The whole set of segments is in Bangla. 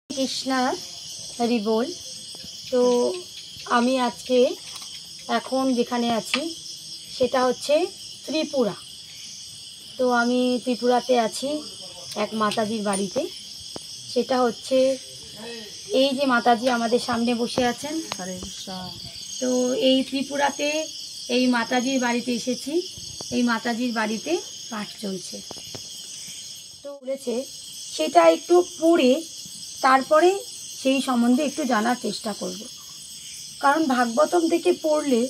কৃষ্ণা হরি বল। তো আমি আজকে এখন যেখানে আছি সেটা হচ্ছে ত্রিপুরা। তো আমি ত্রিপুরাতে আছি এক মাতাজির বাড়িতে। সেটা হচ্ছে এই যে মাতাজি আমাদের সামনে বসে আছেন। তো এই ত্রিপুরাতে এই মাতাজির বাড়িতে এসেছি। এই মাতাজির বাড়িতে পাঠ চলছে। তো বলেছে সেটা একটু পড়ে তারপরে সেই সম্বন্ধে একটু জানার চেষ্টা করব। কারণ ভাগবতম থেকে পড়লে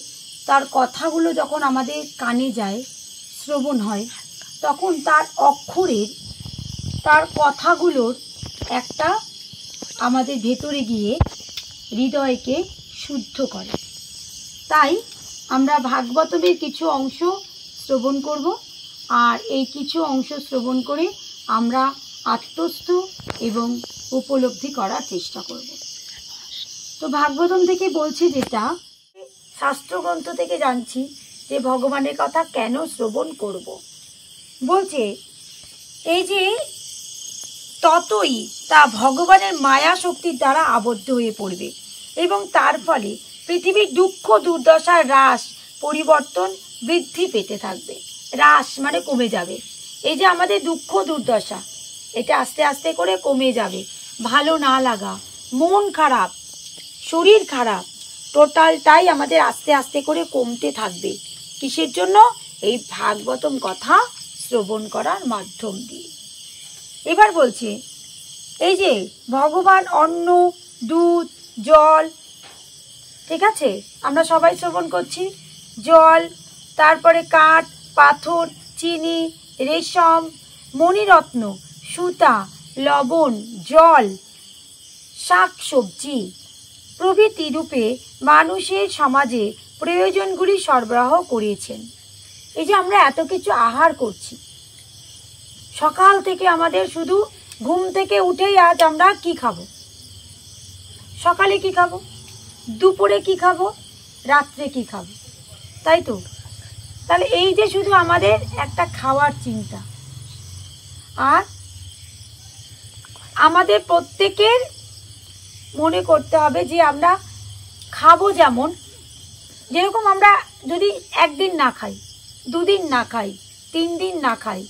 তার কথাগুলো যখন আমাদের কানে যায়, শ্রবণ হয়, তখন তার অক্ষরের, তার কথাগুলোর একটা আমাদের ভেতরে গিয়ে হৃদয়কে শুদ্ধ করে। তাই আমরা ভাগবতমের কিছু অংশ শ্রবণ করব, আর এই কিছু অংশ শ্রবণ করে আমরা আত্মস্থ এবং উপলব্ধি করার চেষ্টা করব। তো ভাগবতম থেকে বলছে, যেটা শাস্ত্রগ্রন্থ থেকে জানছি যে ভগবানের কথা কেন শ্রবণ করব। বলছে এই যে ততই তা ভগবানের মায়া শক্তির দ্বারা আবদ্ধ হয়ে পড়বে এবং তার ফলে পৃথিবীর দুঃখ দুর্দশার হ্রাস, পরিবর্তন, বৃদ্ধি পেতে থাকবে। হ্রাস মানে কমে যাবে। এই যে আমাদের দুঃখ দুর্দশা, এটা আস্তে আস্তে করে কমে যাবে। ভালো না লাগা, মন খারাপ, শরীর খারাপ, টোটালটাই আমাদের আস্তে আস্তে করে কমতে থাকবে। কিসের জন্য? এই ভাগবতম কথা শ্রবণ করার মাধ্যম দিয়ে। এবার বলছে এই যে ভগবান অন্ন, দুধ, জল, ঠিক আছে, আমরা সবাই শ্রবণ করছি। জল, তারপরে কাঠ, পাথর, চিনি, রেশম, মণিরত্ন, সুতা, লবণ, জল, শাক সবজি প্রভৃতি রূপে মানুষের সমাজে প্রয়োজনগুলি সরবরাহ করেছেন। এই যে আমরা এত কিছু আহার করছি, সকাল থেকে আমাদের শুধু ঘুম থেকে উঠেই আজ আমরা কি খাবো, সকালে কি খাবো, দুপুরে কি খাবো, রাত্রে কি খাবো, তাই তো? তাহলে এই যে শুধু আমাদের একটা খাওয়ার চিন্তা। আর আমাদের প্রত্যেকের মনে করতে হবে যে আমরা খাবো যেরকম আমরা যদি একদিন না খাই, দুদিন না খাই, 3 দিন না খাই,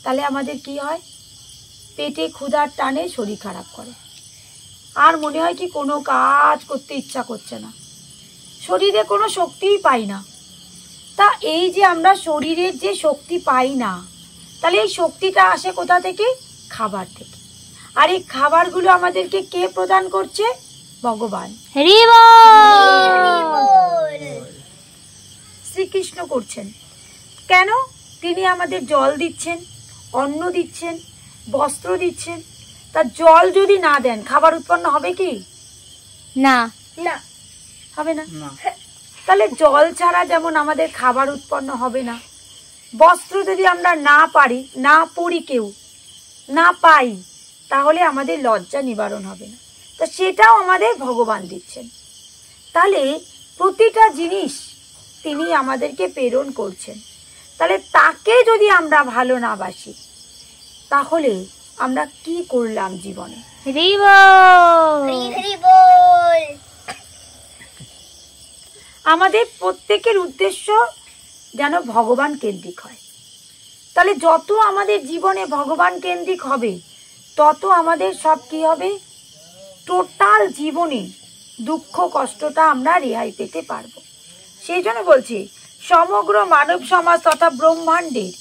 তাহলে আমাদের কি হয়? পেটে ক্ষুধার টানে শরীর খারাপ করে, আর মনে হয় কি কোনো কাজ করতে ইচ্ছা করছে না, শরীরে কোনো শক্তিই পাই না। তা এই যে আমরা শরীরের যে শক্তি পাই না, তাহলে এই শক্তিটা আসে কোথা থেকে? খাবার থেকে। আর এই খাবারগুলো আমাদেরকে কে প্রদান করছে? ভগবান শ্রীকৃষ্ণ করছেন। কেন? তিনি আমাদের জল দিচ্ছেন, অন্ন দিচ্ছেন, বস্ত্র দিচ্ছেন। তা জল যদি না দেন, খাবার উৎপন্ন হবে কি? না, না, হবে না। তাহলে জল ছাড়া যেমন আমাদের খাবার উৎপন্ন হবে না, বস্ত্র যদি আমরা না পারি, না পরি, কেউ না পাই, তাহলে আমাদের লজ্জা নিবারণ হবে না। তা সেটাও আমাদের ভগবান দিচ্ছেন। তাহলে প্রতিটা জিনিস তিনি আমাদেরকে প্রেরণ করছেন। তাহলে তাকে যদি আমরা ভালো না বাসি, তাহলে আমরা কি করলাম জীবনে? আমাদের প্রত্যেকের উদ্দেশ্য যেন ভগবান কেন্দ্রিক হয়। তাহলে যত আমাদের জীবনে ভগবান কেন্দ্রিক হবে, তত আমাদের সব কি হবে? টোটাল জীবনে দুঃখ কষ্টটা আমরা রেহাই পেতে পারবো। সেই জন্য বলছি, সমগ্র মানব সমাজ তথা ব্রহ্মাণ্ডের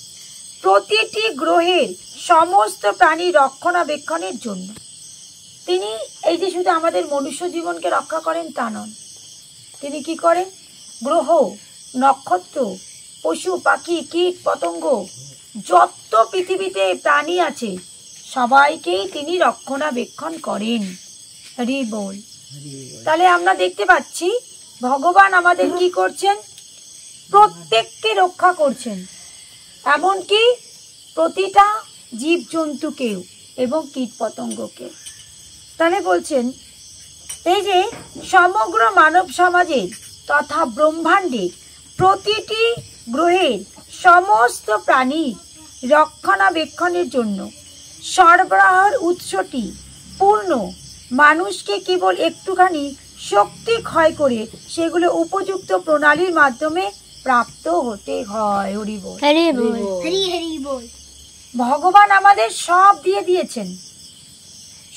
প্রতিটি গ্রহের সমস্ত প্রাণী রক্ষণাবেক্ষণের জন্য তিনি এই যে শুধু আমাদের মনুষ্য জীবনকে রক্ষা করেন তা নন, তিনি কি করেন? গ্রহ, নক্ষত্র, পশু পাখি, কীট পতঙ্গ, যত পৃথিবীতে প্রাণী আছে সবাইকেই তিনি রক্ষণাবেক্ষণ করেন। হরি বল। তাহলে আমরা দেখতে পাচ্ছি ভগবান আমাদের কি করছেন? প্রত্যেককে রক্ষা করছেন, এমনকি প্রতিটা জীবজন্তুকেও এবং কীট পতঙ্গকেও। তাহলে বলছেন এই যে সমগ্র মানব সমাজের তথা ব্রহ্মাণ্ডের প্রতিটি গ্রহের সমস্ত প্রাণীর রক্ষণাবেক্ষণের জন্য সরবরাহের উৎসটি পূর্ণ মানুষকে কেবল একটুখানি শক্তি ক্ষয় করে সেগুলো উপযুক্ত প্রণালীর মাধ্যমে প্রাপ্ত হতে হয়। হরি বল, হরি বল, হরি হরি বল। ভগবান আমাদের সব দিয়ে দিয়েছেন,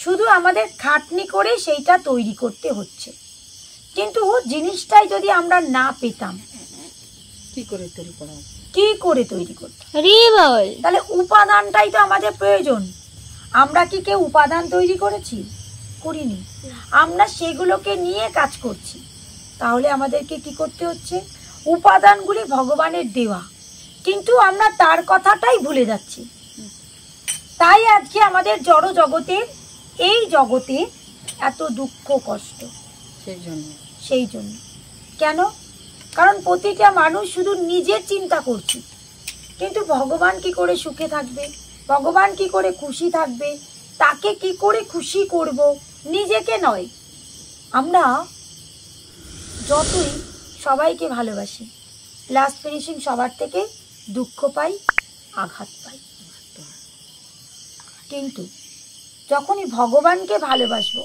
শুধু আমাদের খাটনি করে সেইটা তৈরি করতে হচ্ছে। কিন্তু জিনিসটাই যদি আমরা না পেতাম কি করে তৈরি করতাম? হরি বল। তাহলে উপাদানটাই তো আমাদের প্রয়োজন। আমরা কি কেউ উপাদান তৈরি করেছি? করিনি। আমরা সেগুলোকে নিয়ে কাজ করছি। তাহলে আমাদেরকে কি করতে হচ্ছে? উপাদানগুলি ভগবানের দেওয়া, কিন্তু আমরা তার কথাটাই ভুলে যাচ্ছি। তাই আজকে আমাদের জড় জগতের এই জগতে এত দুঃখ কষ্ট। সেই জন্য কেন? কারণ প্রতিটা মানুষ শুধু নিজের চিন্তা করছে, কিন্তু ভগবান কি করে সুখে থাকবে, ভগবান কি করে খুশি থাকবে, তাকে কি করে খুশি করব, নিজেকে নয়। আমরা যতই সবাইকে ভালোবাসি, লাস্ট ফিনিশিং সবার থেকে দুঃখ পাই, আঘাত পাই। কিন্তু যখনই ভগবানকে ভালোবাসবো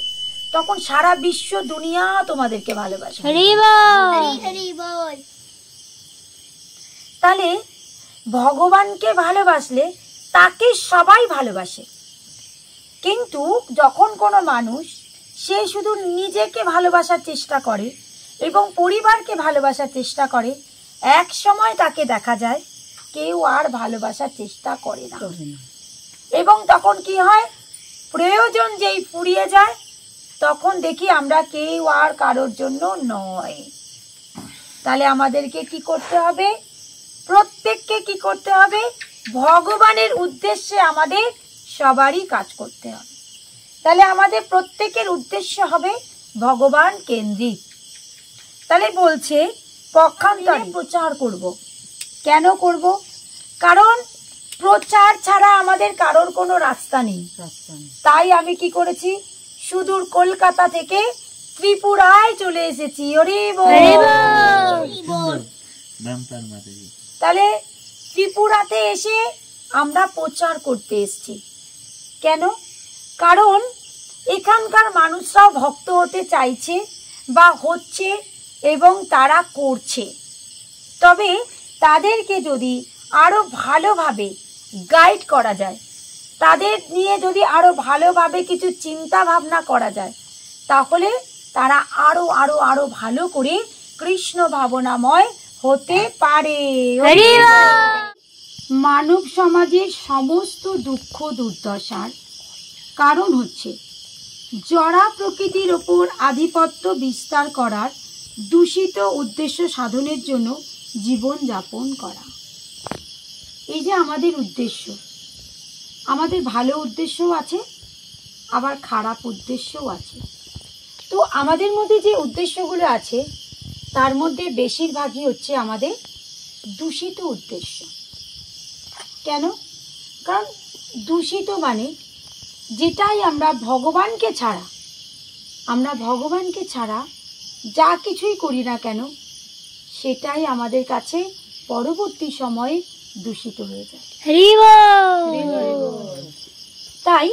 তখন সারা বিশ্ব দুনিয়া তোমাদেরকে ভালোবাসবে। হরি বল, হরি হরি বল। তাহলে ভগবানকে ভালোবাসলে তাকে সবাই ভালোবাসে। কিন্তু যখন কোনো মানুষ সে শুধু নিজেকে ভালোবাসার চেষ্টা করে এবং পরিবারকে ভালোবাসার চেষ্টা করে, এক সময় তাকে দেখা যায় কেউ আর ভালোবাসার চেষ্টা করে না। এবং তখন কি হয়? প্রয়োজন যেই ফুরিয়ে যায়, তখন দেখি আমরা কেউ আর কারোর জন্য নয়। তাহলে আমাদেরকে কি করতে হবে? প্রত্যেককে কি করতে হবে? ভগবানের উদ্দেশ্যে আমাদের সবারই কাজ করতে হবে। তাহলে আমাদের প্রত্যেকের উদ্দেশ্য হবে ভগবান কেন্দ্রিক। তাহলে বলছে পক্ষান্তরে প্রচার করব। কেন করব? কারণ প্রচার ছাড়া আমাদের কারোর কোনো রাস্তা নেই। তাই আমি কি করেছি? সুদূর কলকাতা থেকে ত্রিপুরায় চলে এসেছি। হরি বল। তাহলে ত্রিপুরাতে এসে আমরা প্রচার করতে এসেছি। কেন? কারণ এখানকার মানুষরাও ভক্ত হতে চাইছে বা হচ্ছে এবং তারা করছে। তবে তাদেরকে যদি আরো ভালোভাবে গাইড করা যায়, তাদের নিয়ে যদি আরো ভালোভাবে কিছু চিন্তা ভাবনা করা যায়, তাহলে তারা আরো আরো আরো ভালো করে কৃষ্ণ ভাবনাময় হতে পারে। মানব সমাজের সমস্ত দুঃখ দুর্দশার কারণ হচ্ছে জড়া প্রকৃতির ওপর আধিপত্য বিস্তার করার দূষিত উদ্দেশ্য সাধনের জন্য জীবন যাপন করা। এই যে আমাদের উদ্দেশ্য, আমাদের ভালো উদ্দেশ্যও আছে, আবার খারাপ উদ্দেশ্যও আছে। তো আমাদের মধ্যে যে উদ্দেশ্যগুলো আছে তার মধ্যে বেশিরভাগই হচ্ছে আমাদের দূষিত উদ্দেশ্য। কেন? কারণ দূষিত মানে যেটাই আমরা ভগবানকে ছাড়া যা কিছুই করি না কেন, সেটাই আমাদের কাছে পরবর্তী সময়ে দূষিত হয়ে যায়। তাই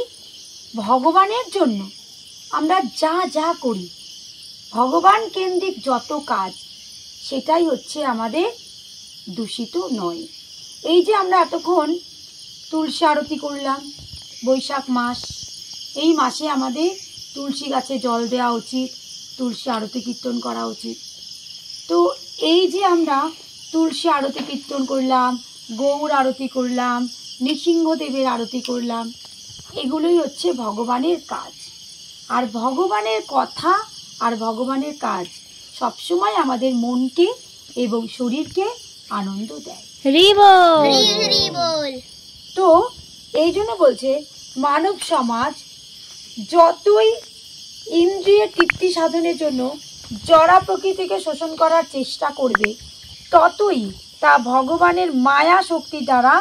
ভগবানের জন্য আমরা যা যা করি, ভগবান কেন্দ্রিক যত কাজ, সেটাই হচ্ছে আমাদের দূষিত নয়। এই যে আমরা এতক্ষণ তুলসী আরতি করলাম, বৈশাখ মাস, এই মাসে আমাদের তুলসী গাছে জল দেওয়া উচিত, তুলসী আরতি কীর্তন করা উচিত। তো এই যে আমরা তুলসী আরতি কীর্তন করলাম, গৌর আরতি করলাম, নৃসিংহদেবের আরতি করলাম, এগুলোই হচ্ছে ভগবানের কাজ। আর ভগবানের কথা আর ভগবানের কাজ সবসময় আমাদের মনকে এবং শরীরকে আনন্দ দেয়। তো এই জন্য বলছে মানব সমাজ যতই ইন্দ্রিয় তৃপ্তি সাধনের জন্য জড়া প্রকৃতিকে শোষণ করার চেষ্টা করবে, ততই তা ভগবানের মায়া শক্তি দ্বারা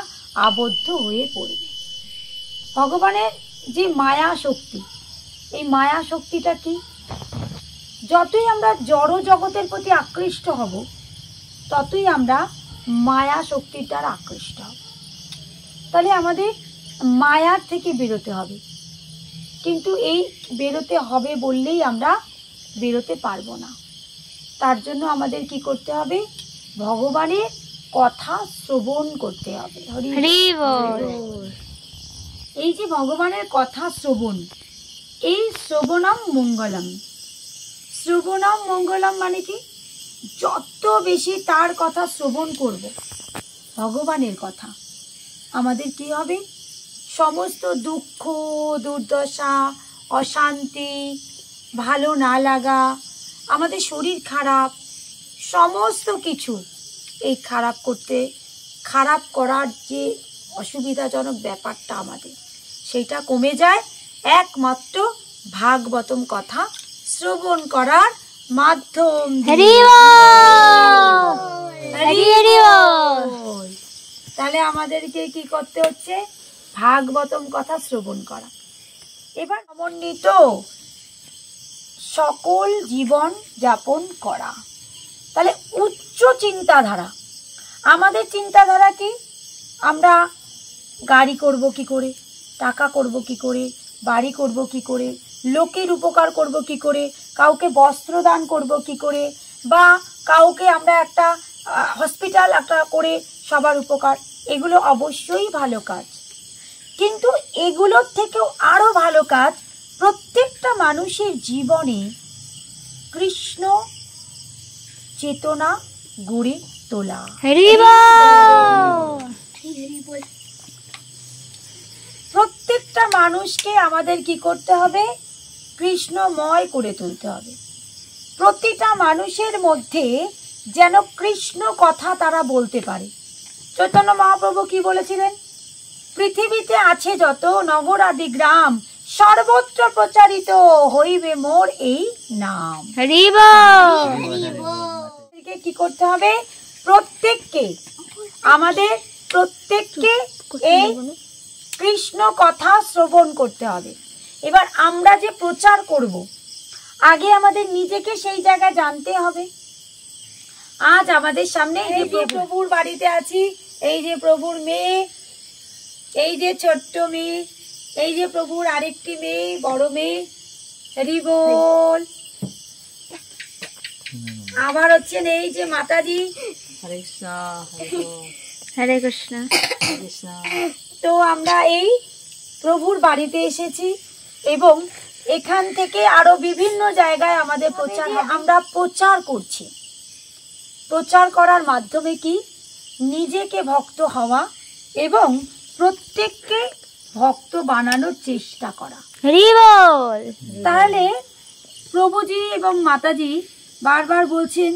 আবদ্ধ হয়ে পড়বে। ভগবানের যে মায়া শক্তি, এই মায়া শক্তিটা কি? যতই আমরা জড় জগতের প্রতি আকৃষ্ট হব, ততই আমরা মায়া শক্তির দ্বারা আকৃষ্ট হব। তাহলে আমাদের মায়ার থেকে বেরোতে হবে। কিন্তু এই বেরোতে হবে বললেই আমরা বেরোতে পারবো না। তার জন্য আমাদের কি করতে হবে? ভগবানের কথা শ্রবণ করতে হবে। হরি বল। এই যে ভগবানের কথা শ্রবণ, এই শ্রবণম মঙ্গলম। শ্রবণম মঙ্গলম মানে কি? যত বেশি তার কথা শ্রবণ করব, ভগবানের কথা, আমাদের কি হবে? সমস্ত দুঃখ, দুর্দশা, অশান্তি, ভালো না লাগা, আমাদের শরীর খারাপ, সমস্ত কিছু এই খারাপ করার যে অসুবিধাজনক ব্যাপারটা আমাদের, সেটা কমে যায় একমাত্র ভাগবতম কথা শ্রবণ করার মাধ্যম দিয়ে। তাহলে আমাদেরকে কি করতে হচ্ছে? ভাগবতম কথা শ্রবণ করা। এবার সমন্বিত সকল জীবন যাপন করা। তাহলে উচ্চ চিন্তাধারা, আমাদের চিন্তাধারা কি? আমরা গাড়ি করব কি করে, টাকা করব কি করে, বাড়ি করব কি করে, লোকের উপকার করব কি করে, কাউকে বস্ত্র দান করব কি করে, বা কাউকে আমরা একটা হসপিটাল একটা করে সবার উপকার, এগুলো অবশ্যই ভালো কাজ। কিন্তু এগুলোর থেকেও আরো ভালো কাজ প্রত্যেকটা মানুষের জীবনে কৃষ্ণ চেতনা গড়ে তোলা। প্রত্যেকটা মানুষকে আমাদের কি করতে হবে? কৃষ্ণময় করে তুলতে হবে। প্রতিটা মানুষের মধ্যে যেন কৃষ্ণ কথা তারা বলতে পারে। চৈতন্য মহাপ্রভু কি বলেছিলেন? পৃথিবীতে আছে যত নগর আদি গ্রাম, সর্বত্র প্রচারিত হইবে মোর এই নাম। কি করতে হবে? প্রত্যেককে এই কৃষ্ণ কথা শ্রবণ করতে হবে। এবার আমরা যে প্রচার করব, আগে আমাদের নিজেকে সেই জায়গায় জানতে হবে। আজ আমাদের সামনে এই যে প্রভুর বাড়িতে আছি, এই যে প্রভুর মেয়ে, এই যে ছোট্ট মেয়ে, এই যে প্রভুর আরেকটি মেয়ে, বড় মেয়ে, হরি বল। আবার হচ্ছেন এই যে মাতাজি, হরে কৃষ্ণ। তো আমরা এই প্রভুর বাড়িতে এসেছি এবং এখান থেকে আরো বিভিন্ন জায়গায় আমাদের প্রচার, আমরা প্রচার করছি। প্রচার করার মাধ্যমে কি? নিজেকে ভক্ত হওয়া এবং প্রত্যেককে ভক্ত বানানোর চেষ্টা করা। তাহলে প্রভুজি এবং মাতাজি বারবার বলছেন,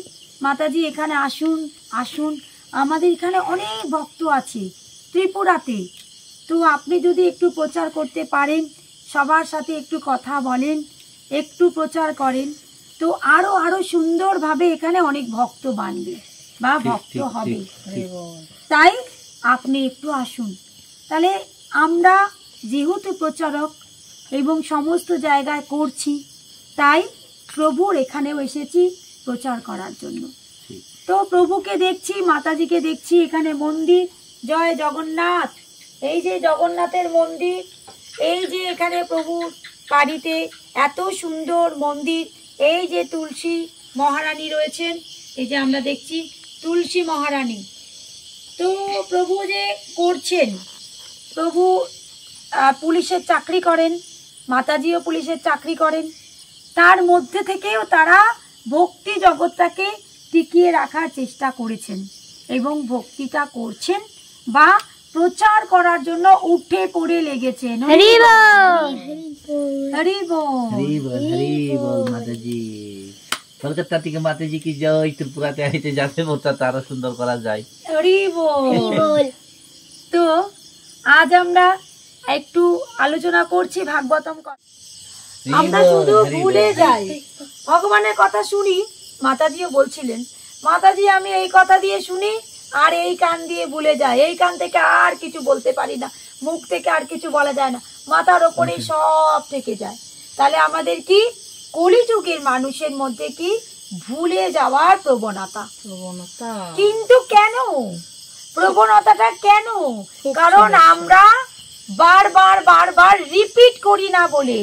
মাতাজি এখানে আসুন আসুন, আমাদের এখানে অনেক ভক্ত আছে ত্রিপুরাতে, তো আপনি যদি একটু প্রচার করতে পারেন, সবার সাথে একটু কথা বলেন, একটু প্রচার করেন, তো আরো আরো সুন্দরভাবে এখানে অনেক ভক্ত বানবে বা ভক্ত হবে। তাই আপনি একটু আসুন। তাহলে আমরা যেহেতু প্রচারক এবং সমস্ত জায়গায় করছি, তাই প্রভুর এখানেও এসেছি প্রচার করার জন্য। তো প্রভুকে দেখছি, মাতাজিকে দেখছি, এখানে মন্দির, জয় জগন্নাথ। এই যে জগন্নাথের মন্দির, এই যে এখানে প্রভুর বাড়িতে এত সুন্দর মন্দির, এই যে তুলসী মহারানী রয়েছেন, এই যে আমরা দেখছি তুলসী মহারানী। তো প্রভু যে করছেন, প্রভু পুলিশের চাকরি করেন, মাতাজিও পুলিশের চাকরি করেন, তার মধ্যে থেকেও তারা ভক্তি জগৎটাকে টিকিয়ে রাখার চেষ্টা করেছেন এবং ভক্তিটা করছেন বা প্রচার করার জন্য উঠে পড়ে লেগেছেন। হরি বল, হরি বল, হরি বল। মাতাজি, কলকাতা থেকে মাতাজি কি জয়। ত্রিপুরাতে আইতে যাবে ওটা তারা সুন্দর করা যায়। হরি বল। তো আজ আমরা একটু আলোচনা করছি ভাগবতম। আমরা শুধু ভুলে যাই, ভগবানের কথা শুনি। মাতাজিও বলছিলেন, মাতাজি আমি এই কথা দিয়ে শুনি আর এই কান দিয়ে ভুলে যাই, এই কান থেকে আর কিছু বলতে পারি না, মুখ থেকে আর কিছু বলা যায় না, মাথার ওপরে সব থেকে যায়। তাহলে আমাদের কি? কলিযুগের মানুষের মধ্যে কি? ভুলে যাওয়ার প্রবণতা। কিন্তু কেন প্রবণতাটা? কেন? কারণ আমরা বারবার বারবার রিপিট করি না বলে,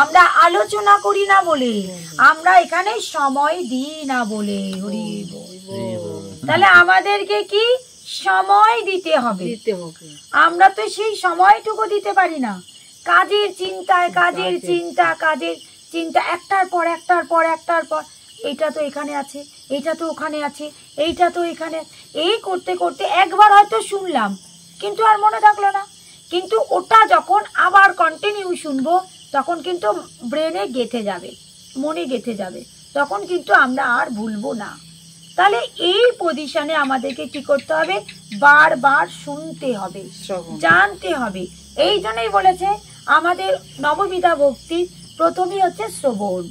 আমরা আলোচনা করি না বলে, আমরা এখানে সময় দিই না বলে। হরি বল। তাহলে আমাদেরকে কি সময় দিতে হবে। আমরা তো সেই সময়টুকু দিতে পারি না। কাজের চিন্তায়, কাজের চিন্তা, একটার পর একটার পর এইটা তো এখানে আছে, এইটা তো ওখানে আছে, এইটা তো এখানে, এই করতে করতে একবার হয়তো শুনলাম কিন্তু আর মনে থাকলো না। কিন্তু ওটা যখন আবার কন্টিনিউ শুনবো তখন কিন্তু ব্রেনে গেঁথে যাবে, মনে গেঁথে যাবে, তখন কিন্তু আমরা আর ভুলবো না। তাহলে এই পজিশনে আমাদেরকে কি করতে হবে? বারবার শুনতে হবে, জানতে হবে। এই জন্যই বলেছে আমাদের নববিধা ভক্তি প্রথমেই হচ্ছে শ্রবণ।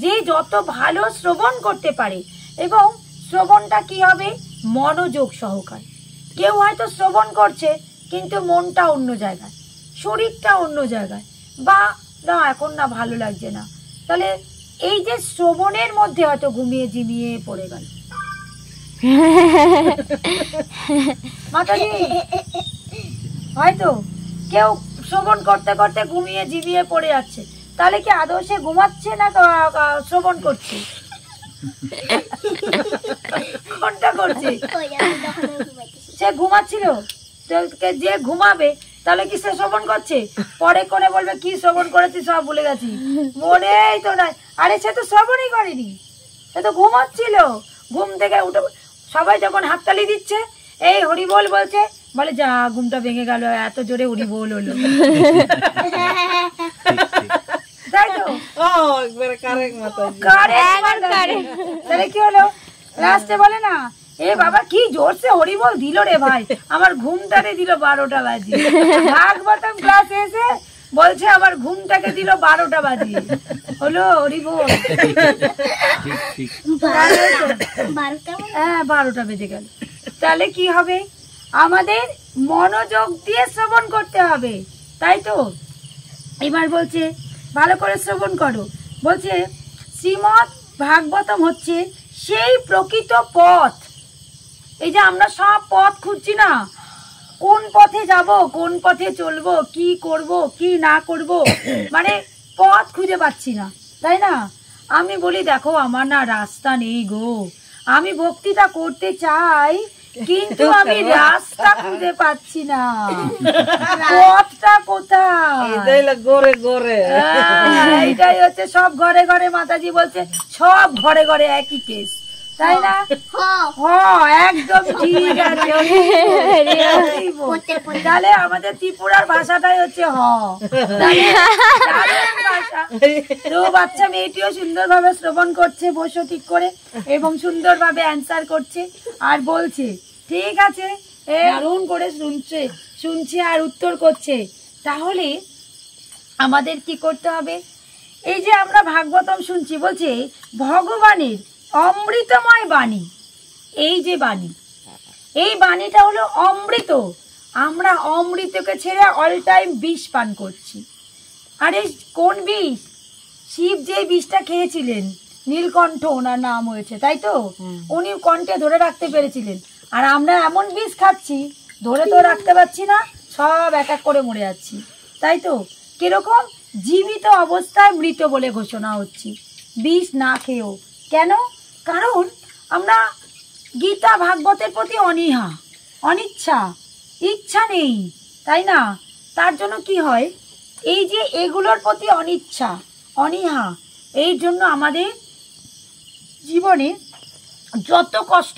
যে যত ভালো শ্রবণ করতে পারে, এবং শ্রবণটা কি হবে? মনোযোগ সহকারে। কেউ হয়তো শ্রবণ করছে কিন্তু মনটা অন্য জায়গায়, শরীরটা অন্য জায়গায়, বা না এখন না ভালো লাগছে না, তাহলে এই যে শ্রবণের মধ্যে হয়তো ঘুমিয়ে ঝিমিয়ে পড়ে গেল। মাতাজি হয়তো কেউ শ্রবণ করতে করতে ঘুমিয়ে ঝিমিয়ে পড়ে যাচ্ছে, তাহলে কি আদৌ সে ঘুমাচ্ছে না শ্রবণ করছে? কোনটা করছে? সে ঘুমাচ্ছিল। যে ঘুমাবে তাহলে কি সে শ্রবণ করছে? পরে করে বলবে কি শ্রবণ করেছি সব ভুলে গেছি, মনেই তো নাই। আরে সে তো শ্রবণই করেনি, সে তো ঘুমাচ্ছিল। ঘুম থেকে উঠে সবাই যখন হাততালি দিচ্ছে, এই হরি বল বলছে, বলে যা ঘুমটা ভেঙে গেল, এত জোরে হরি বল হলো। তাই তো? তাহলে কি হলো? লাস্টে বলে না, এ বাবা কি জোরসে হরি বল দিল রে ভাই, আমার ঘুমটারে দিল 12টা বাজিয়ে। ভাগবতম ক্লাসে এসে বলছে আমার ঘুমটাকে দিল 12টা বাজিয়ে। হলো হরি বল। হ্যাঁ 12টা বেজে গেল। তাহলে কি হবে? আমাদের মনোযোগ দিয়ে শ্রবণ করতে হবে, তাই তো? এবার বলছে ভালো করে শ্রবণ করো। বলছে শ্রীমদ্ ভাগবতম হচ্ছে সেই প্রকৃত পথ। এই যে আমরা সব পথ খুঁজছি না, কোন পথে যাব, কোন পথে চলবো, কি করব কি না করব, মানে পথ খুঁজে পাচ্ছি না, তাই না? আমি বলি দেখো আমার না রাস্তা নেই গো, আমি ভক্তিটা করতে চাই কিন্তু আমি রাস্তা খুঁজে পাচ্ছি না, পথটা কোথায়? এইটাই হচ্ছে সব ঘরে ঘরে। মাতাজি বলছে সব ঘরে ঘরে একই কেস, তাই না? একদম ঠিক আছে। তাহলে আমাদের ত্রিপুরার ভাষাটাই হচ্ছে ভাষা। তো বাচ্চা মেয়েটিও সুন্দরভাবে শ্রবণ করছে, বসো ঠিক করে, এবং সুন্দরভাবে অ্যান্সার করছে আর বলছে ঠিক আছে, দারুণ করে শুনছে আর উত্তর করছে। তাহলে আমাদের কি করতে হবে? এই যে আমরা ভাগবতম শুনছি, বলছে ভগবানের অমৃতময় বাণী। এই যে বাণী, এই বাণীটা হলো অমৃত। আমরা অমৃতকে ছেড়ে অল টাইম বিষ পান করছি। আরে কোন বিষ? শিব যে বিষটা খেয়েছিলেন, নীলকণ্ঠ ওনার নাম হয়েছে, তাই তো? উনি কণ্ঠে ধরে রাখতে পেরেছিলেন, আর আমরা এমন বিষ খাচ্ছি ধরে তো রাখতে পারছি না, সব এক এক করে মরে যাচ্ছি, তাই তো? কিরকম? জীবিত অবস্থায় মৃত বলে ঘোষণা হচ্ছি, বিষ না খেয়েও। কেন? কারণ আমরা গীতা ভাগবতের প্রতি অনীহা, অনিচ্ছা, ইচ্ছা নেই, তাই না? তার জন্য কি হয়? এই যে এগুলোর প্রতি অনিচ্ছা, অনীহা, এই জন্য আমাদের জীবনে যত কষ্ট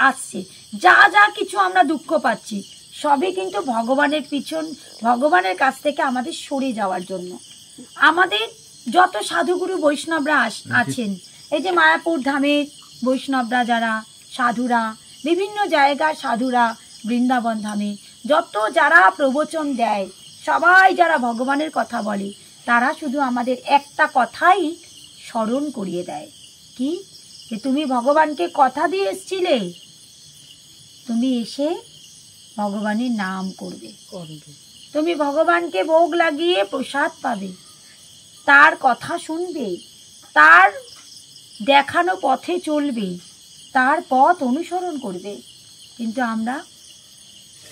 আসছে, যা যা কিছু আমরা দুঃখ পাচ্ছি, সবই কিন্তু ভগবানের কাছ থেকে আমাদের সরে যাওয়ার জন্য। আমাদের যত সাধুগুরু বৈষ্ণবরা আছেন, এই যে মায়াপুর ধামের বৈষ্ণবরা যারা সাধুরা, বিভিন্ন জায়গার সাধুরা, বৃন্দাবন ধামে যত যারা প্রবচন দেয়, সবাই যারা ভগবানের কথা বলে, তারা শুধু আমাদের একটা কথাই স্মরণ করিয়ে দেয়, কি? যে তুমি ভগবানকে কথা দিয়ে এসছিলে, তুমি এসে ভগবানের নাম করবে, তুমি ভগবানকে ভোগ লাগিয়ে প্রসাদ পাবে, তার কথা শুনবে, তার দেখানো পথে চলবে, তার পথ অনুসরণ করবে। কিন্তু আমরা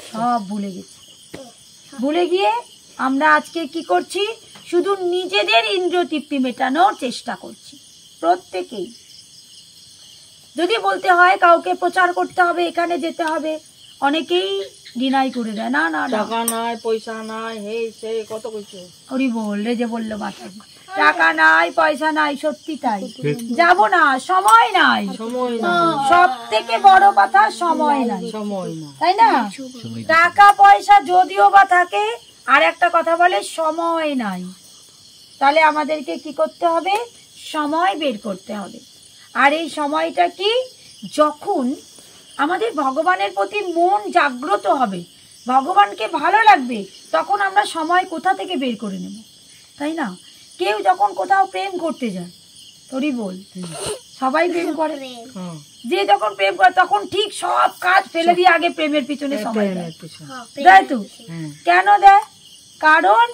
সব ভুলে গেছি, ভুলে গিয়ে আমরা আজকে কি করছি, শুধু নিজেদের ইন্দ্রিয় তৃপ্তি মেটানোর চেষ্টা করছি প্রত্যেকেই। যদি বলতে হয় কাউকে প্রচার করতে হবে, এখানে যেতে হবে, অনেকেই ডিনাই করে দেয়, না না না, টাকা নাই, পয়সা নাই, হে সে কত কিছু। হরি বল রে, যে বললো মাতাজি, টাকা নাই পয়সা নাই, সত্যি তাই, যাব না, সময় নাই, সময় নাই, সব থেকে বড় কথা সময় নাই, সময় নাই। তাই না? টাকা পয়সা যদিও বা থাকে, আর একটা কথা বলে সময় নাই। তাহলে আমাদেরকে কি করতে হবে, সময় বের করতে হবে। আর এই সময়টা কি, যখন আমাদের ভগবানের প্রতি মন জাগ্রত হবে, ভগবানকে ভালো লাগবে, তখন আমরা সময় কোথা থেকে বের করে নেব, তাই না? কেউ যখন কোথাও প্রেম করতে যায়, তোরই বল, সবাই প্রেম করে, হ্যাঁ, যে যখন প্রেম করে তখন ঠিক সব কাজ ফেলে দিয়ে আগে প্রেমের পিছনে সময় দেয়, প্রেমের পিছনে। দেয় তো? হ্যাঁ, কেন দেয়? কারণ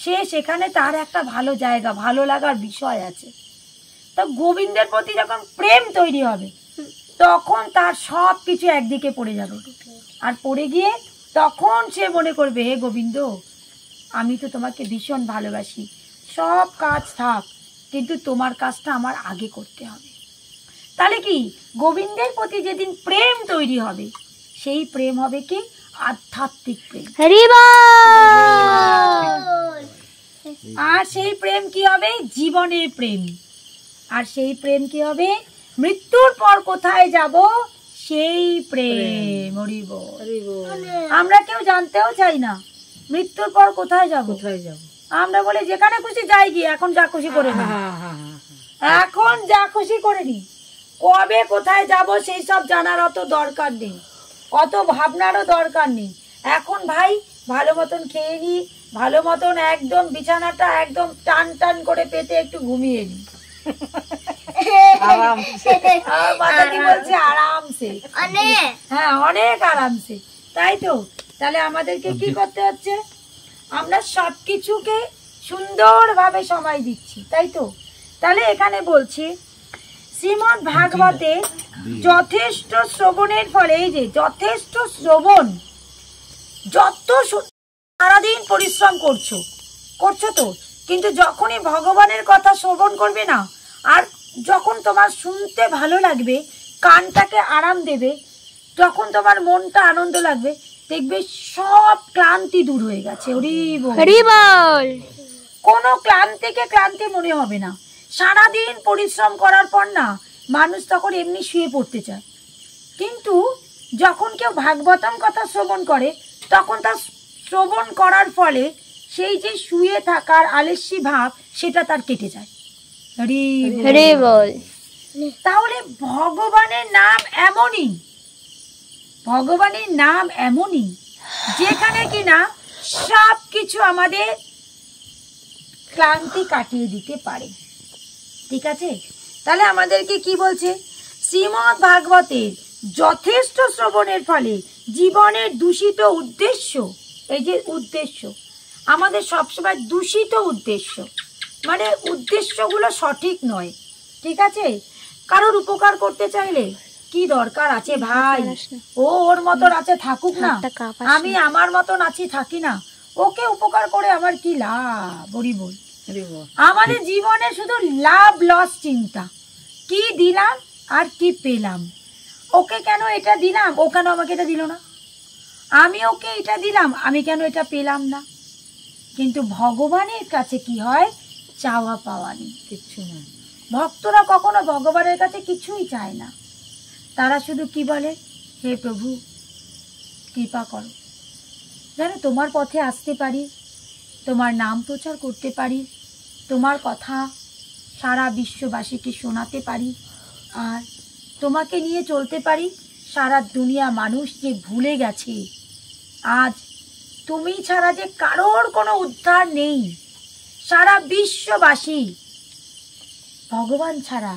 সে সেখানে তার একটা ভালো জায়গা, ভালো লাগার বিষয় আছে। তো গোবিন্দের প্রতি যখন প্রেম তৈরি হবে, তখন তার সব কিছু একদিকে পড়ে যাবে, আর পড়ে গিয়ে তখন সে মনে করবে, হে গোবিন্দ, আমি তো তোমাকে ভীষণ ভালোবাসি, সব কাজ থাক, কিন্তু তোমার কাজটা আমার আগে করতে হবে। তাহলে কি, গোবিন্দের প্রতি যেদিন প্রেম তৈরি হবে, সেই প্রেম হবে কি, আধ্যাত্মিক প্রেম। হরি বল। আর সেই প্রেম কি হবে, জীবনের প্রেম। আর সেই প্রেম কি হবে, মৃত্যুর পর কোথায় যাব, সেই প্রেম। হরি বল। হরি বল। আমরা কেউ জানতেও চাই না মৃত্যুর পর কোথায় যাব। কোথায় যাবো? আমরা বলি যেখানে খুশি যাই গিয়ে, এখন যা খুশি করে নি, হ্যাঁ, হ্যাঁ, হ্যাঁ, এখন যা খুশি করে নি, কবে কোথায় যাব সেই সব জানার অত দরকার নেই, অত ভাবনারও দরকার নেই। এখন ভাই ভালো মতন খেয়ে নি, ভালো মতন একদম বিছানাটা একদম টান টান করে পেতে একটু ঘুমিয়ে নি। আরাম। আমার মাতাজি বলছে আরামসে, হ্যাঁ অনেক আরামসে, তাই তো? তাহলে আমাদেরকে কি করতে হচ্ছে, আমরা সবকিছুকে সুন্দরভাবে সময় দিচ্ছি, তাই তো? তাহলে এখানে বলছি শ্রীমদ্ ভাগবতে যথেষ্ট শ্রবণের ফলে, এই যে যথেষ্ট শ্রবণ, যত সারাদিন পরিশ্রম করছো তো, কিন্তু যখনই ভগবানের কথা শ্রবণ করবে না, আর যখন তোমার শুনতে ভালো লাগবে, কানটাকে আরাম দেবে, তখন তোমার মনটা আনন্দ লাগবে, দেখবে সব ক্লান্তি দূর হয়ে গেছে। হরি বল। হরি বল। কোনো ক্লান্তি মনে হবে না। সারাদিন পরিশ্রম করার পর না, মানুষ তখন এমনি শুয়ে পড়তে চায়, কিন্তু যখন কেউ ভাগবতম কথা শ্রবণ করে, তখন তার শ্রবণ করার ফলে সেই যে শুয়ে থাকার আলস্যি ভাব, সেটা তার কেটে যায়। হরি বল। হরি বল। তাহলে ভগবানের নাম এমনই, যেখানে কিনা সব কিছু আমাদের ক্লান্তি কাটিয়ে দিতে পারে, ঠিক আছে? তাহলে আমাদেরকে কি বলছে, শ্রীমদ্ ভাগবতের যথেষ্ট শ্রবণের ফলে জীবনের দূষিত উদ্দেশ্য, এই যে উদ্দেশ্য আমাদের সবসময় দূষিত উদ্দেশ্য, মানে উদ্দেশ্যগুলো সঠিক নয়, ঠিক আছে? কারোর উপকার করতে চাইলে কি দরকার আছে ভাই, ও ওর মতন আছে থাকুক না, আমি আমার মতন আছি থাকি না, ওকে উপকার করে আমার কি লাভ? হরি বল। হরি বল। আমাদের জীবনে শুধু লাভ লস চিন্তা, কি দিলাম আর কি পেলাম, ওকে কেন এটা দিলাম, ও কেন আমাকে এটা দিল না, আমি ওকে এটা দিলাম, আমি কেন এটা পেলাম না। কিন্তু ভগবানের কাছে কি হয়, চাওয়া পাওয়া নেই, কিচ্ছু না। ভক্তরা কখনো ভগবানের কাছে কিছুই চায় না, তারা শুধু কি বলে, হে প্রভু কৃপা করো, যেন তোমার পথে আসতে পারি, তোমার নাম প্রচার করতে পারি, তোমার কথা সারা বিশ্ববাসীকে শোনাতে পারি, আর তোমাকে নিয়ে চলতে পারি। সারা দুনিয়া মানুষ যে ভুলে গেছে আজ তুমি ছাড়া যে কারোর কোনো উদ্ধার নেই, সারা বিশ্ববাসী ভগবান ছাড়া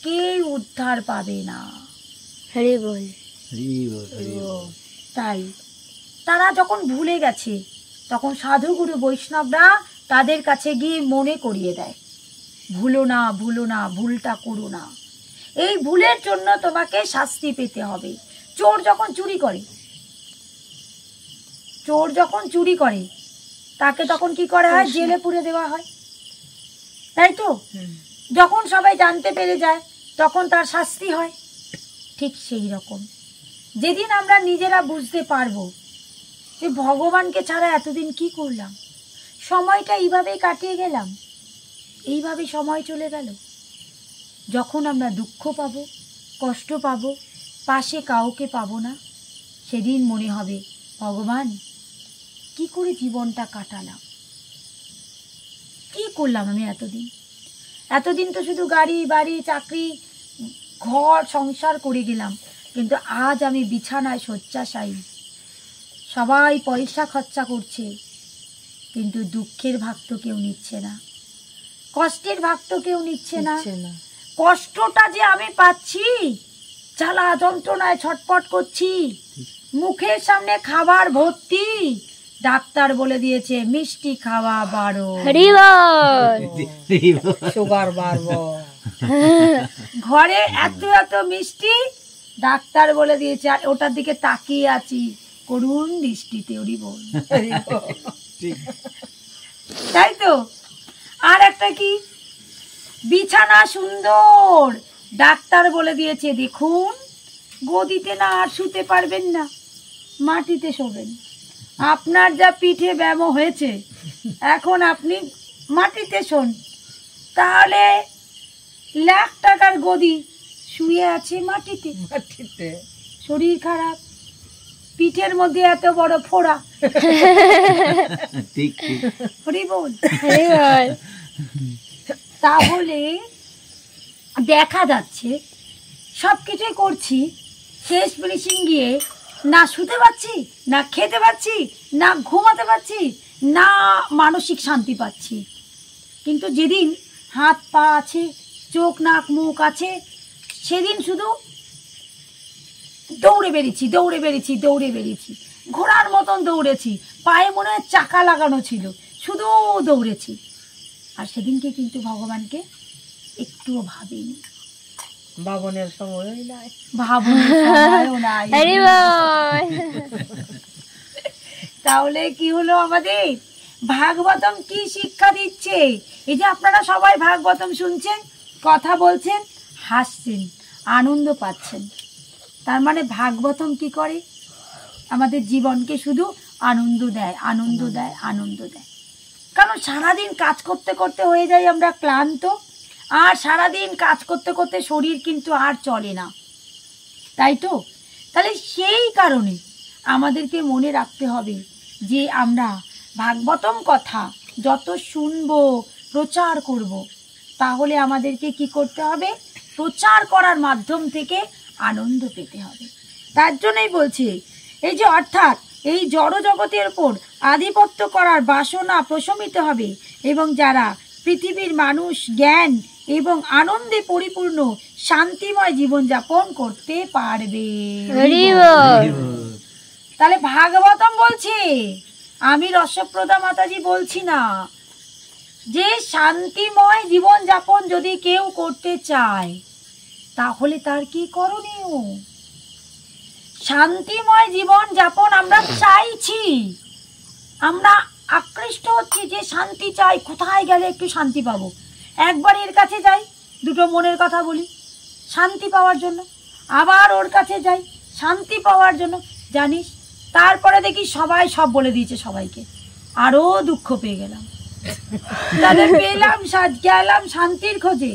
কেউ উদ্ধার পাবে না। হরি বল। তাই তারা যখন ভুলে গেছে, তখন সাধুগুরু বৈষ্ণবরা তাদের কাছে গিয়ে মনে করিয়ে দেয়, ভুলো না ভুলো না, ভুলটা করো না, এই ভুলের জন্য তোমাকে শাস্তি পেতে হবে। চোর যখন চুরি করে, চোর যখন চুরি করে তাকে তখন কি করা হয়, জেলে পুরে দেওয়া হয়, তাই তো? যখন সবাই জানতে পেরে যায় তখন তার শাস্তি হয়। ঠিক সেই রকম যেদিন আমরা নিজেরা বুঝতে পারবো যে ভগবানকে ছাড়া এতদিন কি করলাম, সময়টা এইভাবেই কাটিয়ে গেলাম, এইভাবে সময় চলে গেল, যখন আমরা দুঃখ পাবো, কষ্ট পাবো, পাশে কাউকে পাবো না, সেদিন মনে হবে ভগবান কি করে জীবনটা কাটালাম, কি করলাম আমি এতদিন তো শুধু গাড়ি বাড়ি চাকরি ঘর সংসার করে গেলাম, কিন্তু আজ আমি বিছানায় শয্যাশায়ী, সবাই পয়সা খরচা করছে, কিন্তু দুঃখের ভাগ তো কেউ নিচ্ছে না, কষ্টের ভাগ তো কেউ নিচ্ছে না। কষ্টটা যে আমি পাচ্ছি, জ্বালা যন্ত্রণায় ছটফট করছি, মুখের সামনে খাবার ভর্তি, ডাক্তার বলে দিয়েছে মিষ্টি খাওয়া বারো, হরি বল। সুগার বাড়বো, ঘরে এত এত মিষ্টি, ডাক্তার বলে দিয়েছে, আর ওটার দিকে তাকিয়ে আছি করুণ দৃষ্টিতে, হরি বল। তাই তো? আর একটা কি, বিছানা সুন্দর, ডাক্তার বলে দিয়েছে দেখুন গদিতে না আর শুতে পারবেন না, মাটিতে শোবেন, আপনার যা পিঠে ব্যায়াম হয়েছে এখন আপনি মাটিতে শোন, তাহলে লাখ টাকার গদি, শুয়ে আছে মাটিতে, শরীর খারাপ, পিঠের মধ্যে এত বড় ফোড়া, ঠিক ঠিক। হরি বল। হরি বল। তাহলে দেখা যাচ্ছে সব কিছুই করছি, শেষ ফিনিশিং গিয়ে না শুতে পারছি, না খেতে পারছি, না ঘুমাতে পারছি, না মানসিক শান্তি পাচ্ছি। কিন্তু যেদিন হাত পা আছে, চোখ নাক মুখ আছে, সেদিন শুধু দৌড়ে বেরিয়েছি, ঘোড়ার মতন দৌড়েছি, পায়ে মনে হয় চাকা লাগানো ছিল, শুধু দৌড়েছি। আর সেদিনকে কিন্তু ভগবানকে একটুও ভাবিনি, বাবনের সময় নাই, ভাবনার সময়ও নাই। হরি বল। তাহলে কি হলো আমাদের? ভাগবতম কি শিক্ষা দিচ্ছে? এই যে আপনারা সবাই ভাগবতম শুনছেন, কথা বলছেন, হাসছেন, আনন্দ পাচ্ছেন, তার মানে ভাগবতম কি করে? আমাদের জীবনকে শুধু আনন্দ দেয়, আনন্দ দেয়, আনন্দ দেয়। কারণ সারাদিন কাজ করতে করতে হয়ে যাই আমরা ক্লান্ত, আর সারাদিন কাজ করতে করতে শরীর কিন্তু আর চলে না, তাই তো? তাহলে সেই কারণে আমাদেরকে মনে রাখতে হবে যে আমরা ভাগবতম কথা যত শুনবো, প্রচার করব, তাহলে আমাদেরকে কি করতে হবে? প্রচার করার মাধ্যম থেকে আনন্দ পেতে হবে। তার জন্যই বলছে, এই যে অর্থাৎ এই জড় জগতের উপর আধিপত্য করার বাসনা প্রশমিত হবে, এবং যারা পৃথিবীর মানুষ জ্ঞান এবং আনন্দে পরিপূর্ণ শান্তিময় জীবনযাপন করতে পারবে। হরি বল। তাহলে ভাগবতম বলছে, আমি রসপ্রদা মাতাজি বলছি না, যে শান্তিময় জীবনযাপন যদি কেউ করতে চায় তাহলে তার কি করণীয়? শান্তিময় জীবন যাপন আমরা চাইছি, আমরা আকৃষ্ট হচ্ছি যে শান্তি চাই, কোথায় গেলে একটু শান্তি পাবো, একবার এর কাছে যাই, দুটো মনের কথা বলি শান্তি পাওয়ার জন্য, আবার ওর কাছে যাই শান্তি পাওয়ার জন্য, জানিস তারপরে দেখি সবাই সব বলে দিয়েছে সবাইকে, আরো দুঃখ পেয়ে গেলাম, তাহলে পেলাম গেলাম শান্তির খোঁজে,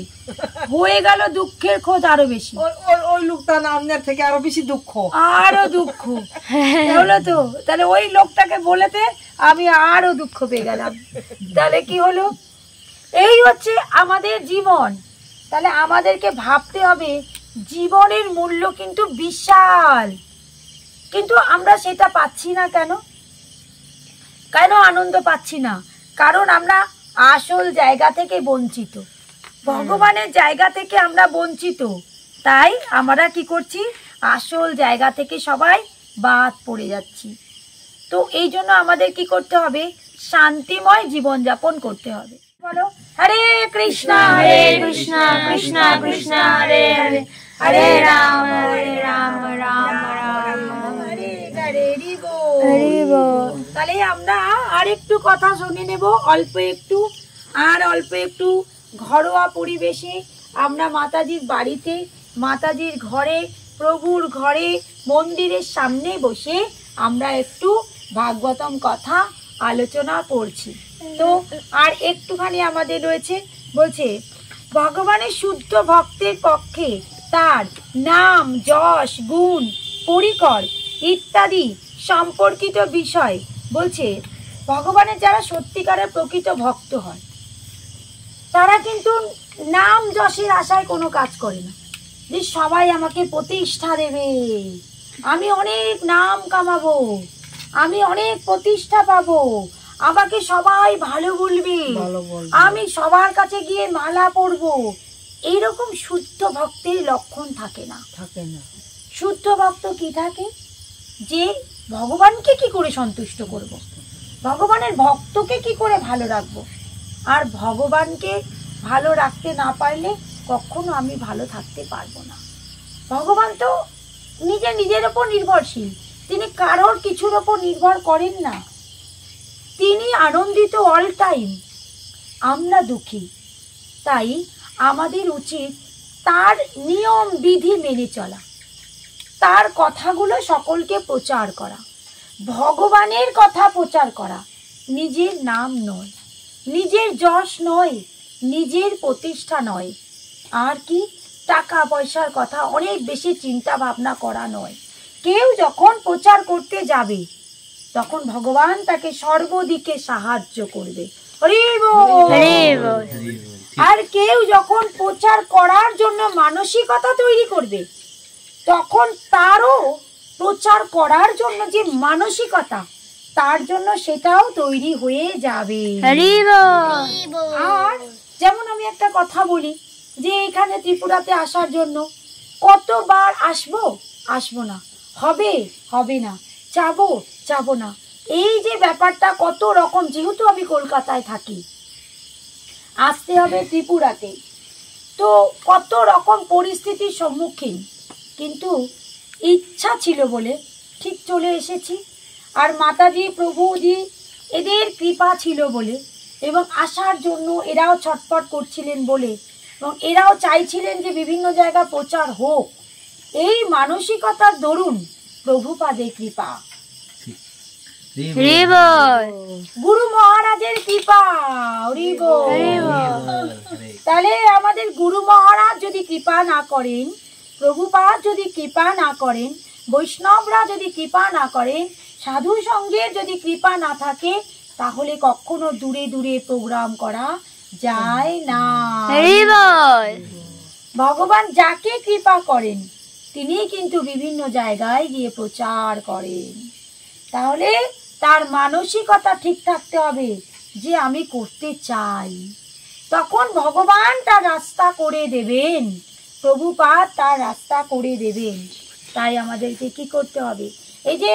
হয়ে গেল দুঃখের খোঁজ আরো বেশি, ওই লোকটা না আপনার থেকে আরো বেশি দুঃখ, আরো দুঃখ হলো তো। তাহলে ওই লোকটাকে বলেতে আমি আরো দুঃখ পেয়ে গেলাম, তাহলে কি হলো? এই হচ্ছে আমাদের জীবন। তাহলে আমাদেরকে ভাবতে হবে জীবনের মূল্য কিন্তু বিশাল, কিন্তু আমরা সেটা পাচ্ছি না কেন? কেন আনন্দ পাচ্ছি না? কারণ আমরা আসল জায়গা থেকে বঞ্চিত, ভগবানের জায়গা থেকে আমরা বঞ্চিত, তাই আমরা কি করছি? আসল জায়গা থেকে সবাই বাদ পড়ে যাচ্ছি। তো এই জন্য আমাদের কি করতে হবে? শান্তিময় জীবনযাপন করতে হবে। বলো হরে কৃষ্ণ হরে কৃষ্ণ কৃষ্ণ কৃষ্ণ হরে হরে, হরে রাম রাম রাম রাম হরে হরে। হরি বল। হরি বল। তাহলে আমরা আর একটু কথা শুনে নেব, অল্প একটু ঘরোয়া পরিবেশে আমরা মাতাজির বাড়িতে, মাতাজির ঘরে, প্রভুর ঘরে, মন্দিরের সামনে বসে আমরা একটু ভাগবতম কথা আলোচনা করছি। তো আর একটুখানি আমাদের রয়েছে, বলছে ভগবানের শুদ্ধ ভক্তের পক্ষে তার নাম, যশ, গুণ, পরিকর ইত্যাদি সম্পর্কিত বিষয় বলছে ভগবানের যারা সত্যিকারের প্রকৃত ভক্ত হয় তারা কিন্তু নাম যশের আশায় কোনো কাজ করে না, যে সবাই আমাকে প্রতিষ্ঠা দেবে, আমি অনেক নাম কামাবো, আমি অনেক প্রতিষ্ঠা পাবো, আমাকে সবাই ভালো বলবে, আমি সবার কাছে গিয়ে মালা পরবো। এইরকম শুদ্ধ ভক্তের লক্ষণ থাকে না। শুদ্ধ ভক্ত কি থাকে, যে ভগবানকে কি করে সন্তুষ্ট করব, ভগবানের ভক্তকে কি করে ভালো রাখবো, আর ভগবানকে ভালো রাখতে না পারলে কখনো আমি ভালো থাকতে পারবো না। ভগবান তো নিজের ওপর নির্ভরশীল, তিনি কারোর কিছুর ওপর নির্ভর করেন না, তিনি আনন্দিত অল টাইম, আমরা দুঃখী। তাই আমাদের উচিত তার নিয়ম বিধি মেনে চলা, তার কথাগুলো সকলকে প্রচার করা, ভগবানের কথা প্রচার করা, নিজের নাম নয়, নিজের যশ নয়, নিজের প্রতিষ্ঠা নয়, আর কি টাকা পয়সার কথা অনেক বেশি চিন্তা ভাবনা করা নয়। কেউ যখন প্রচার করতে যাবে তখন ভগবান তাকে সর্বদিকে সাহায্য করবে। হরি বল। আর কেউ যখন প্রচার করার জন্য মানসিকতা তৈরি করবে তখন তারও প্রচার করার জন্য যে মানসিকতা, তার জন্য সেটাও তৈরি হয়ে যাবে। আর যেমন আমি একটা কথা বলি, যে এখানে ত্রিপুরাতে আসার জন্য কতবার আসবো না, হবে না, যাবো না, এই যে ব্যাপারটা কত রকম। যেহেতু আমি কলকাতায় থাকি, আসতে হবে ত্রিপুরাতে, তো কত রকম পরিস্থিতির সম্মুখীন, কিন্তু ইচ্ছা ছিল বলে ঠিক চলে এসেছি। আর মাতাজি, প্রভুজি এদের কৃপা ছিল বলে, এবং আসার জন্য এরাও ছটফট করছিলেন বলে, এবং এরাও চাইছিলেন যে বিভিন্ন জায়গা প্রচার হোক, এই মানসিকতার দরুন প্রভুপাদের কৃপা, গুরু মহারাজের কৃপা। তাহলে আমাদের গুরু মহারাজ যদি কৃপা না করেন, প্রভুপাদ যদি কৃপা না করেন, বৈষ্ণবরা যদি কৃপা না করেন, সাধু সঙ্গের যদি কৃপা না থাকে, তাহলে কখনো দূরে দূরে প্রোগ্রাম করা যায় না। ভগবান যাকে কৃপা করেন তিনি কিন্তু বিভিন্ন জায়গায় গিয়ে প্রচার করেন। তাহলে তার মানসিকতা ঠিক থাকতে হবে যে আমি করতে চাই, তখন ভগবান তার রাস্তা করে দেবেন, প্রভুপাদ তার রাস্তা করে দেবেন। তাই আমাদেরকে কি করতে হবে, এই যে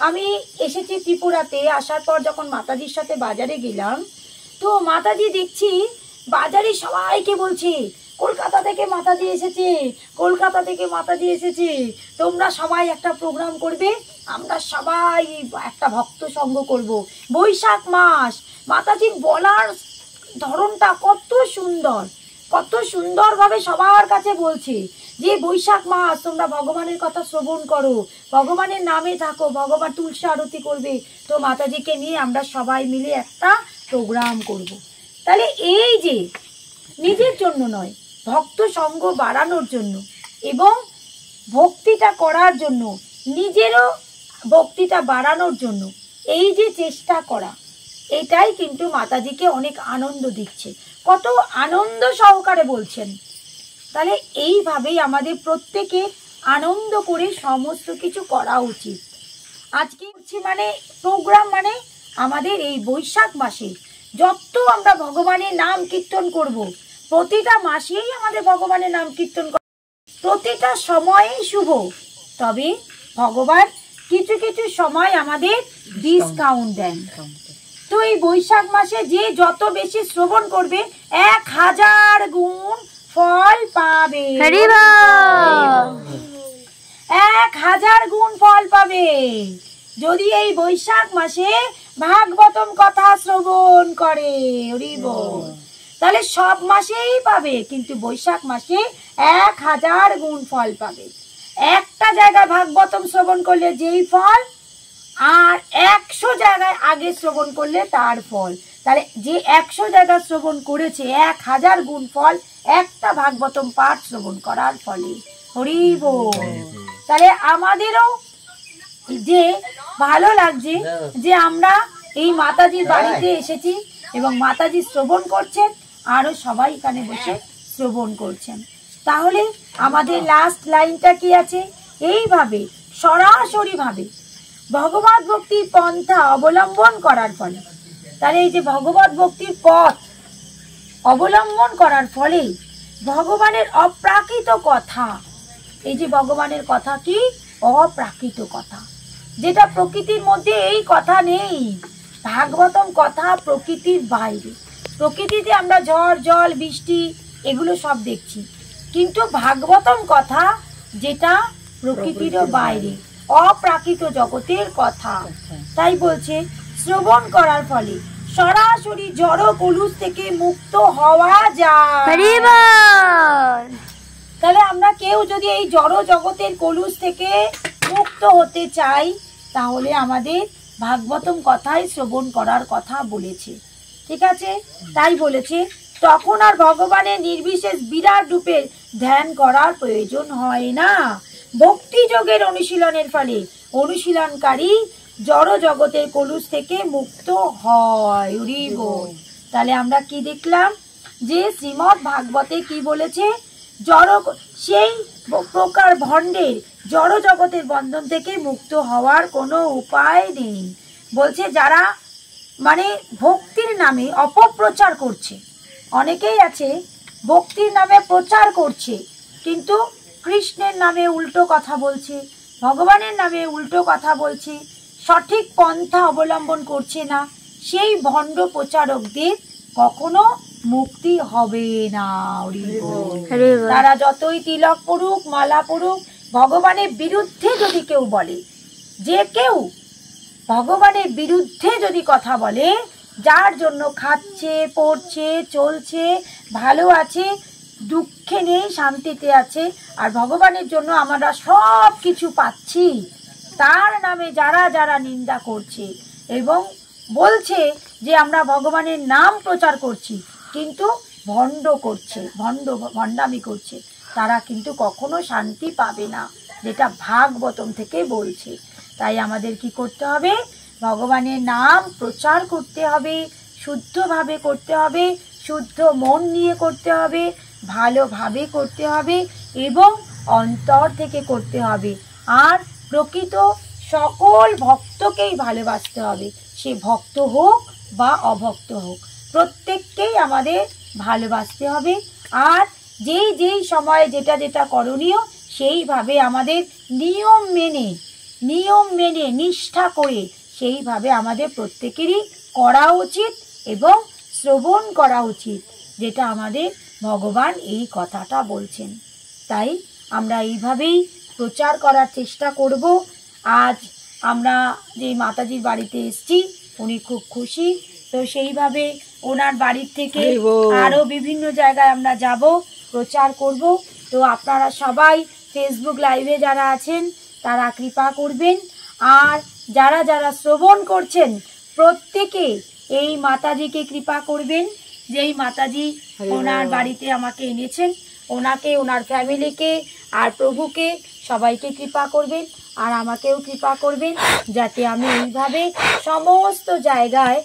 আমি এসেছি ত্রিপুরাতে, আসার পর যখন মাতাজির সাথে বাজারে গেলাম, তো মাতাজি দেখছি বাজারে সবাইকে বলছে কলকাতা থেকে মাতাজি এসেছে, কলকাতা থেকে মাতাজি এসেছে, তোমরা সবাই একটা প্রোগ্রাম করবে, আমরা সবাই একটা ভক্ত সঙ্গ করব, বৈশাখ মাস। মাতাজির বলার ধরনটা কত সুন্দর, কত সুন্দরভাবে সবার কাছে বলছে যে বৈশাখ মাস তোমরা ভগবানের কথা শ্রবণ করো, ভগবানের নামে থাকো, ভগবান তুলসী আরতি করবে, তো মাতাজিকে নিয়ে আমরা সবাই মিলে একটা প্রোগ্রাম করব। তাহলে এই যে নিজের জন্য নয়, ভক্ত সঙ্গ বাড়ানোর জন্য এবং ভক্তিটা করার জন্য, নিজেরও ভক্তিটা বাড়ানোর জন্য এই যে চেষ্টা করা, এটাই কিন্তু মাতাজিকে অনেক আনন্দ দিচ্ছে, কত আনন্দ সহকারে বলছেন। তাহলে এইভাবেই আমাদের প্রত্যেকে আনন্দ করে সমস্ত কিছু করা উচিত। আজকে হচ্ছে মানে প্রোগ্রাম, মানে আমাদের এই বৈশাখ মাসে যত আমরা ভগবানের নাম কীর্তন করব, প্রতিটা মাসেই আমাদের ভগবানের নাম কীর্তন করা, প্রতিটা সময়ে শুভ। তবে ভগবান কিছু কিছু সময় আমাদের ডিসকাউন্ট দেন। তো এই বৈশাখ মাসে যে যত বেশি শ্রবণ করবে 1000 গুণ ফল পাবে, 1000 গুণ ফল পাবে। যদি এই বৈশাখ মাসে ভাগবতম কথা শ্রবণ করে। হরি বল। তাহলে সব মাসেই পাবে, কিন্তু বৈশাখ মাসে 1000 গুণ ফল পাবে। একটা জায়গায় ভাগবতম শ্রবণ করলে যেই ফল, আর 100 জায়গায় আগে শ্রবণ করলে তার ফল। তাহলে যে 100 জায়গায় শ্রবণ করেছে 1000 গুণ ফল একটা ভাগবতম পাঠ শ্রবণ করার ফলে। হরি বল। তাহলে আমাদেরও যে ভালো লাগছে যে আমরা এই মাতাজির বাড়িতে এসেছি এবং মাতাজি শ্রবণ করছেন, আরো সবাই এখানে বসে শ্রবণ করছেন। তাহলে আমাদের লাস্ট লাইনটা কি আছে? এইভাবে সরাসরি ভাবে ভগবত ভক্তির পন্থা অবলম্বন করার ফলে, তাহলে এই যে ভগবত ভক্তির পথ অবলম্বন করার ফলে ভগবানের অপ্রাকৃত কথা, এই যে ভগবানের কথা কি অপ্রাকৃত কথা, যেটা প্রকৃতির মধ্যে এই কথা নেই। ভাগবতম কথা প্রকৃতির বাইরে। প্রকৃতিতে আমরা ঝড় জল বৃষ্টি এগুলো সব দেখছি, কিন্তু ভাগবতম কথা যেটা প্রকৃতিরও বাইরে, অপ্রাকৃত জগতের কথা। তাই বলছে শ্রবণ করার ফলে সরাসরি জড় কলুষ থেকে মুক্ত হওয়া যায়। হরি বল। তাহলে আমরা কেউ যদি এই জড় জগতের কলুষ থেকে মুক্ত হতে চাই, তাহলে আমাদের ভাগবতম কথাই শ্রবণ করার কথা বলেছে। ঠিক আছে, তাই বলেছে তখন আর ভগবানের নির্বিশেষ বিরাট রূপের ধ্যান করার প্রয়োজন হয় না। ভক্তি যোগের অনুশীলনের ফলে অনুশীলনকারী জড় জগতের কলুষ থেকে মুক্ত হয়। হরি বল। তাহলে আমরা কি দেখলাম যে শ্রীমদ্ ভাগবতে কি বলেছে? জড় সেই প্রকার ভণ্ডের জড় জগতের বন্ধন থেকে মুক্ত হওয়ার কোনো উপায় নেই। বলছে যারা মানে ভক্তির নামে অপপ্রচার করছে, অনেকেই আছে ভক্তির নামে প্রচার করছে কিন্তু কৃষ্ণের নামে উল্টো কথা বলছে, ভগবানের নামে উল্টো কথা বলছে, সঠিক পন্থা অবলম্বন করছে না, সেই ভণ্ড প্রচারকদের কখনো মুক্তি হবে না। তারা যতই তিলক পড়ুক মালা পড়ুক, ভগবানের বিরুদ্ধে যদি কেউ বলে, যে কেউ ভগবানের বিরুদ্ধে যদি কথা বলে, যার জন্য খাচ্ছে পড়ছে চলছে ভালো আছে, দুঃখে নেই শান্তিতে আছে, আর ভগবানের জন্য আমরা সব কিছু পাচ্ছি, তার নামে যারা যারা নিন্দা করছে এবং বলছে যে আমরা ভগবানের নাম প্রচার করছি কিন্তু ভণ্ড করছে, ভণ্ডামি করছে, তারা কিন্তু কখনো শান্তি পাবে না, যেটা ভাগবতম থেকে বলছে। তাই আমাদের কি করতে হবে? ভগবানের নাম প্রচার করতে হবে, শুদ্ধভাবে করতে হবে, শুদ্ধ মন নিয়ে করতে হবে, ভালোভাবে করতে হবে এবং অন্তর থেকে করতে হবে। আর প্রকৃত সকল ভক্তকেই ভালোবাসতে হবে, সে ভক্ত হোক বা অভক্ত হোক, প্রত্যেককেই আমাদের ভালোবাসতে হবে। আর যেই যেই সময়ে যেটা যেটা করণীয় সেইভাবে আমাদের নিয়ম মেনে নিষ্ঠা করে সেইভাবে আমাদের প্রত্যেকেরই করা উচিত এবং শ্রবণ করা উচিত, যেটা আমাদের ভগবান এই কথাটা বলছেন। তাই আমরা এইভাবেই প্রচার করার চেষ্টা করব। আজ আমরা যে মাতাজির বাড়িতে এসেছি উনি খুব খুশি, তো সেইভাবে ওনার বাড়ির থেকে আরও বিভিন্ন জায়গায় আমরা যাব, প্রচার করব। তো আপনারা সবাই ফেসবুক লাইভে যারা আছেন তারা কৃপা করবেন, আর যারা যারা শ্রবণ করছেন প্রত্যেকে এই মাতাজিকে কৃপা করবেন, যেই মাতাজি ওনার বাড়িতে আমাকে এনেছেন, ওনাকে, ওনার ফ্যামিলিকে আর প্রভুকে সবাইকে কৃপা করবেন, আর আমাকেও কৃপা করবেন, যাতে আমি এইভাবে সমস্ত জায়গায়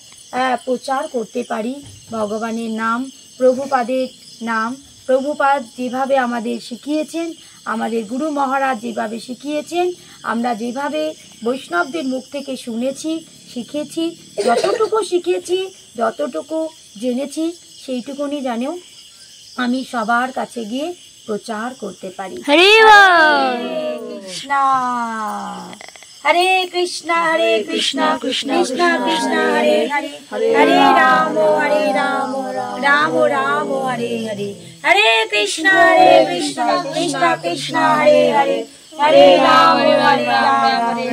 প্রচার করতে পারি ভগবানের নাম, প্রভুপাদের নাম। প্রভুপাদ যেভাবে আমাদের শিখিয়েছেন, আমাদের গুরু মহারাজ যেভাবে শিখিয়েছেন, আমরা যেভাবে বৈষ্ণবদের মুখ থেকে শুনেছি শিখেছি, যতটুকু শিখেছি যতটুকু জেনেছি সেইটুকুনি জানেও আমি সবার কাছে গিয়ে প্রচার করতে পারি। হরি বল। কৃষ্ণ হরে কৃষ্ণ হরে কৃষ্ণ কৃষ্ণ কৃষ্ণ হরে হরে, হরে রাম রাম রাম হরে হরে, হরে কৃষ্ণ কৃষ্ণ কৃষ্ণ হরে হরে, হরে রাম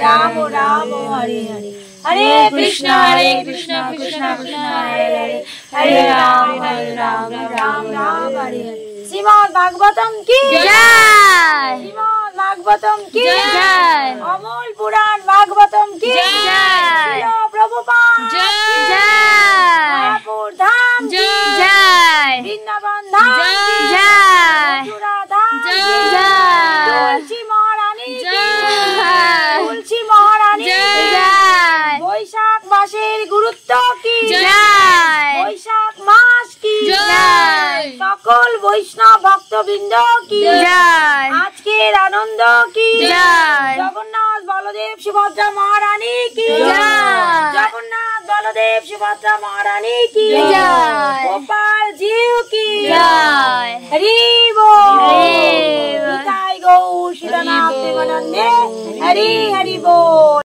রাম রাম হরে হরে, हरे कृष्णा कृष्णा कृष्णा हरे हरे हरे राम राम राम हरे हरे। श्रीमद् भागवतम की जय श्रीमद् भागवतम की जय अमूल पुराण भागवतम की जय श्रील प्रभुपाद जय मायापुर धाम की जय वृंदावन धाम की जय मथुरा धाम की जय तुलसी महारानी की जय तुलसी महारानी की जय বৈশাখ মাসের গুরুত্ব কি জয় বৈশাখ মাস কি জয় সকল বৈষ্ণব ভক্তবৃন্দ কি জয় আজকের আনন্দ কি জয় জগন্নাথ বলদেব সুভদ্রা মহারানী কি জয় জগন্নাথ বলদেব সুভদ্রা মহারানী কি জয় গোপাল জিউ কি জয় হরি বল হরি বল। নিতাই গৌর শিলানাথ দেবানন্দে হরি হরি বল।